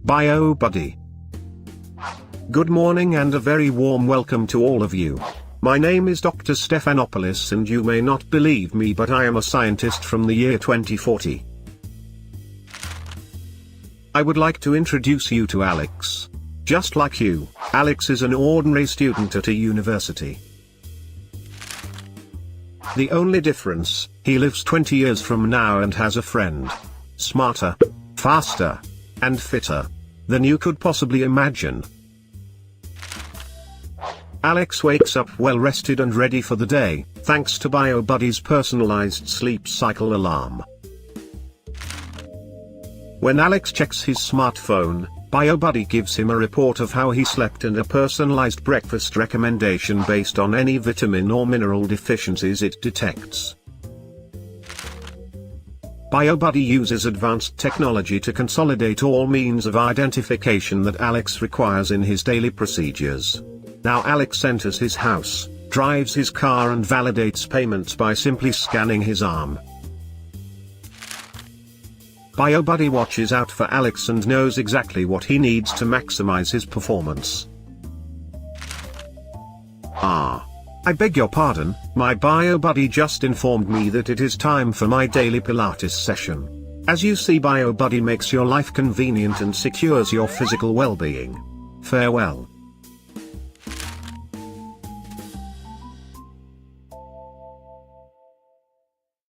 BioBuddy. Good morning and a very warm welcome to all of you. My name is Dr. Stephanopoulos and you may not believe me, but I am a scientist from the year 2040. I would like to introduce you to Alex. Just like you, Alex is an ordinary student at a university. The only difference, he lives 20 years from now and has a friend. Smarter, faster, and fitter than you could possibly imagine. Alex wakes up well rested and ready for the day, thanks to BioBuddy's personalized sleep cycle alarm. When Alex checks his smartphone, BioBuddy gives him a report of how he slept and a personalized breakfast recommendation based on any vitamin or mineral deficiencies it detects. BioBuddy uses advanced technology to consolidate all means of identification that Alex requires in his daily procedures. Now Alex enters his house, drives his car and validates payments by simply scanning his arm. BioBuddy watches out for Alex and knows exactly what he needs to maximize his performance. I beg your pardon, my BioBuddy just informed me that it is time for my daily Pilates session. As you see, BioBuddy makes your life convenient and secures your physical well-being. Farewell.